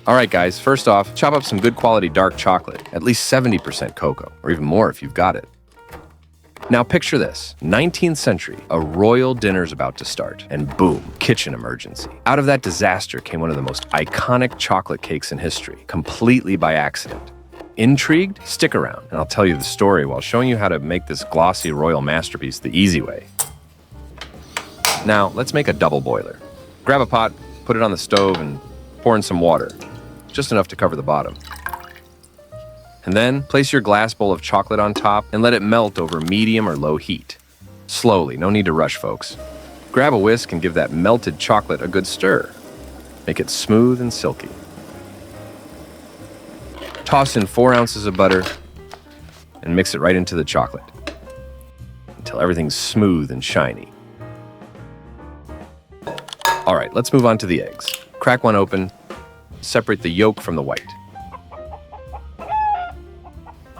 All right, guys, first off, chop up some good quality dark chocolate, at least 70% cocoa, or even more if you've got it. Now picture this, 19th century, a royal dinner's about to start, and boom, kitchen emergency. Out of that disaster came one of the most iconic chocolate cakes in history, completely by accident. Intrigued? Stick around, and I'll tell you the story while showing you how to make this glossy royal masterpiece the easy way. Now, let's make a double boiler. Grab a pot, put it on the stove, and pour in some water, just enough to cover the bottom. And then, place your glass bowl of chocolate on top and let it melt over medium or low heat. Slowly, no need to rush, folks. Grab a whisk and give that melted chocolate a good stir. Make it smooth and silky. Toss in 4 ounces of butter and mix it right into the chocolate until everything's smooth and shiny. All right, let's move on to the eggs. Crack one open, separate the yolk from the white.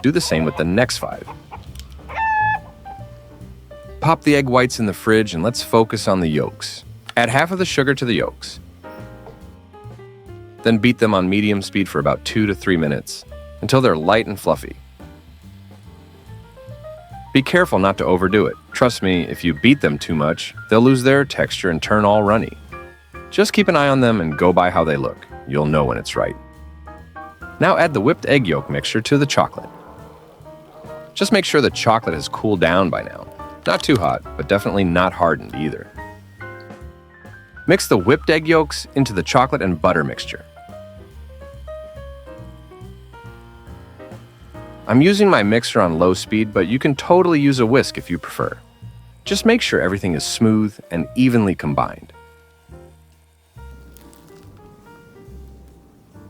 Do the same with the next 5. Pop the egg whites in the fridge and let's focus on the yolks. Add half of the sugar to the yolks. Then beat them on medium speed for about 2 to 3 minutes until they're light and fluffy. Be careful not to overdo it. Trust me, if you beat them too much, they'll lose their texture and turn all runny. Just keep an eye on them and go by how they look. You'll know when it's right. Now add the whipped egg yolk mixture to the chocolate. Just make sure the chocolate has cooled down by now. Not too hot, but definitely not hardened either. Mix the whipped egg yolks into the chocolate and butter mixture. I'm using my mixer on low speed, but you can totally use a whisk if you prefer. Just make sure everything is smooth and evenly combined.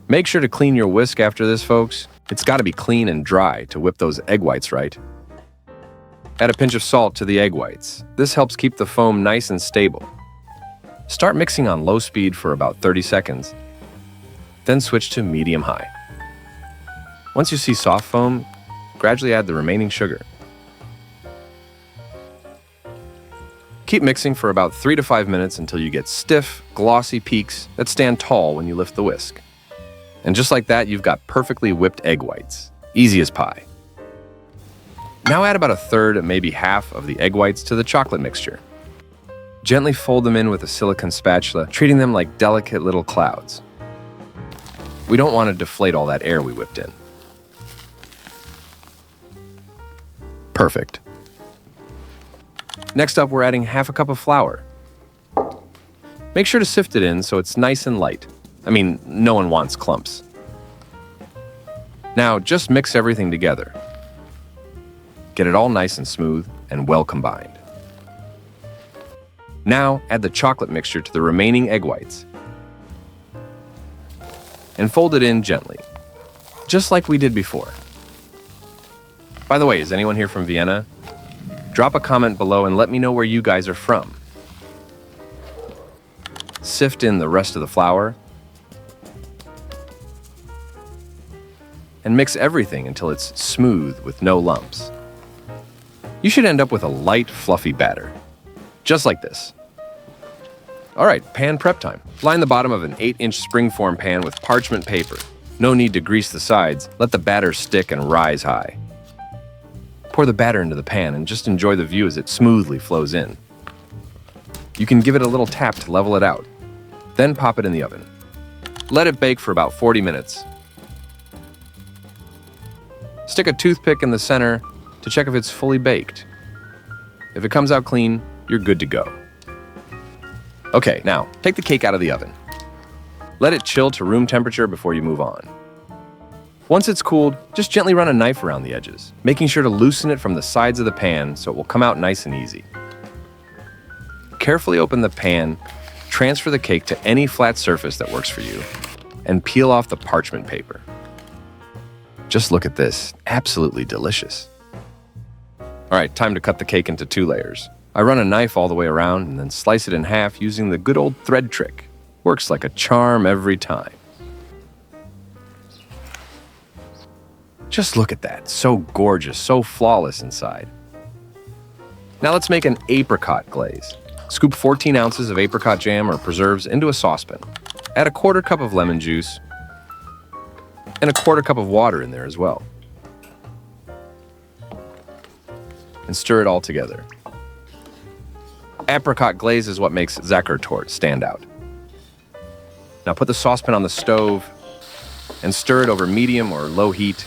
Make sure to clean your whisk after this, folks. It's got to be clean and dry to whip those egg whites right. Add a pinch of salt to the egg whites. This helps keep the foam nice and stable. Start mixing on low speed for about 30 seconds, then switch to medium-high. Once you see soft foam, gradually add the remaining sugar. Keep mixing for about 3 to 5 minutes until you get stiff, glossy peaks that stand tall when you lift the whisk. And just like that, you've got perfectly whipped egg whites. Easy as pie. Now add about 1/3, maybe half of the egg whites to the chocolate mixture. Gently fold them in with a silicone spatula, treating them like delicate little clouds. We don't want to deflate all that air we whipped in. Perfect. Next up, we're adding half a cup of flour. Make sure to sift it in so it's nice and light. I mean, no one wants clumps. Now, just mix everything together. Get it all nice and smooth and well combined. Now, add the chocolate mixture to the remaining egg whites and fold it in gently, just like we did before. By the way, is anyone here from Vienna? Drop a comment below and let me know where you guys are from. Sift in the rest of the flour and mix everything until it's smooth with no lumps. You should end up with a light, fluffy batter, just like this. All right, pan prep time. Line the bottom of an 8-inch springform pan with parchment paper. No need to grease the sides. Let the batter stick and rise high. Pour the batter into the pan and just enjoy the view as it smoothly flows in. You can give it a little tap to level it out. Then pop it in the oven. Let it bake for about 40 minutes. Stick a toothpick in the center to check if it's fully baked. If it comes out clean, you're good to go. Okay, now take the cake out of the oven. Let it chill to room temperature before you move on. Once it's cooled, just gently run a knife around the edges, making sure to loosen it from the sides of the pan so it will come out nice and easy. Carefully open the pan, transfer the cake to any flat surface that works for you, and peel off the parchment paper. Just look at this, absolutely delicious. All right, time to cut the cake into 2 layers. I run a knife all the way around and then slice it in half using the good old thread trick. Works like a charm every time. Just look at that, so gorgeous, so flawless inside. Now let's make an apricot glaze. Scoop 14 ounces of apricot jam or preserves into a saucepan. Add a 1/4 cup of lemon juice, and a quarter cup of water in there as well. And stir it all together. Apricot glaze is what makes Zuckertorte stand out. Now put the saucepan on the stove and stir it over medium or low heat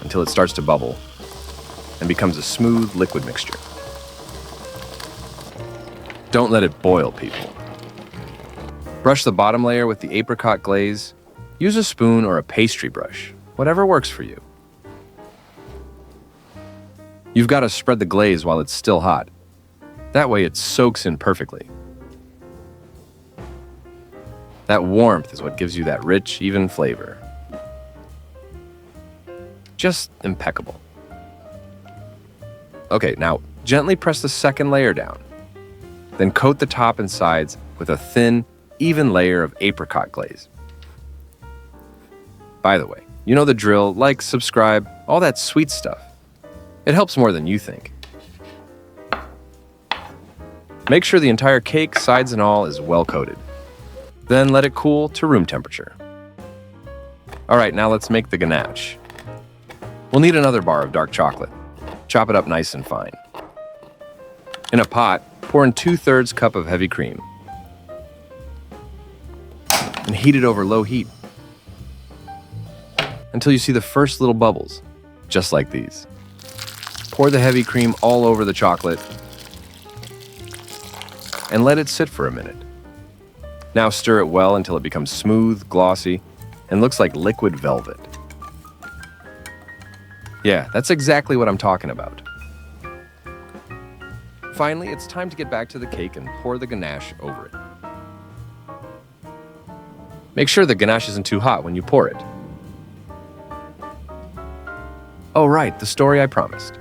until it starts to bubble and becomes a smooth liquid mixture. Don't let it boil, people. Brush the bottom layer with the apricot glaze. Use a spoon or a pastry brush, whatever works for you. You've got to spread the glaze while it's still hot. That way it soaks in perfectly. That warmth is what gives you that rich, even flavor. Just impeccable. Okay, now gently press the second layer down. Then coat the top and sides with a thin, even layer of apricot glaze. By the way, you know the drill, like, subscribe, all that sweet stuff. It helps more than you think. Make sure the entire cake, sides and all, is well coated. Then let it cool to room temperature. All right, now let's make the ganache. We'll need another bar of dark chocolate. Chop it up nice and fine. In a pot, pour in 2/3 cup of heavy cream. And heat it over low heat until you see the first little bubbles, just like these. Pour the heavy cream all over the chocolate and let it sit for a minute. Now stir it well until it becomes smooth, glossy, and looks like liquid velvet. Yeah, that's exactly what I'm talking about. Finally, it's time to get back to the cake and pour the ganache over it. Make sure the ganache isn't too hot when you pour it. Oh right, the story I promised.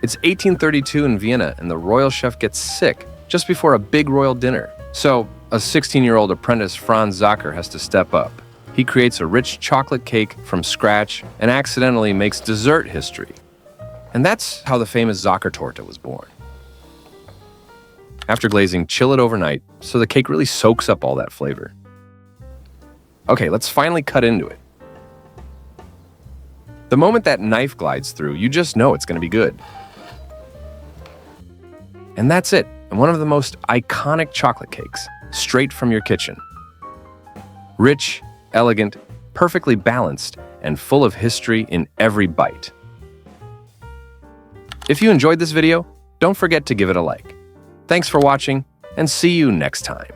It's 1832 in Vienna and the royal chef gets sick just before a big royal dinner. So, a 16-year-old apprentice, Franz Zucker, has to step up. He creates a rich chocolate cake from scratch and accidentally makes dessert history. And that's how the famous Zuckertorte was born. After glazing, chill it overnight so the cake really soaks up all that flavor. Okay, let's finally cut into it. The moment that knife glides through, you just know it's going to be good. And that's it, and one of the most iconic chocolate cakes, straight from your kitchen. Rich, elegant, perfectly balanced, and full of history in every bite. If you enjoyed this video, don't forget to give it a like. Thanks for watching, and see you next time.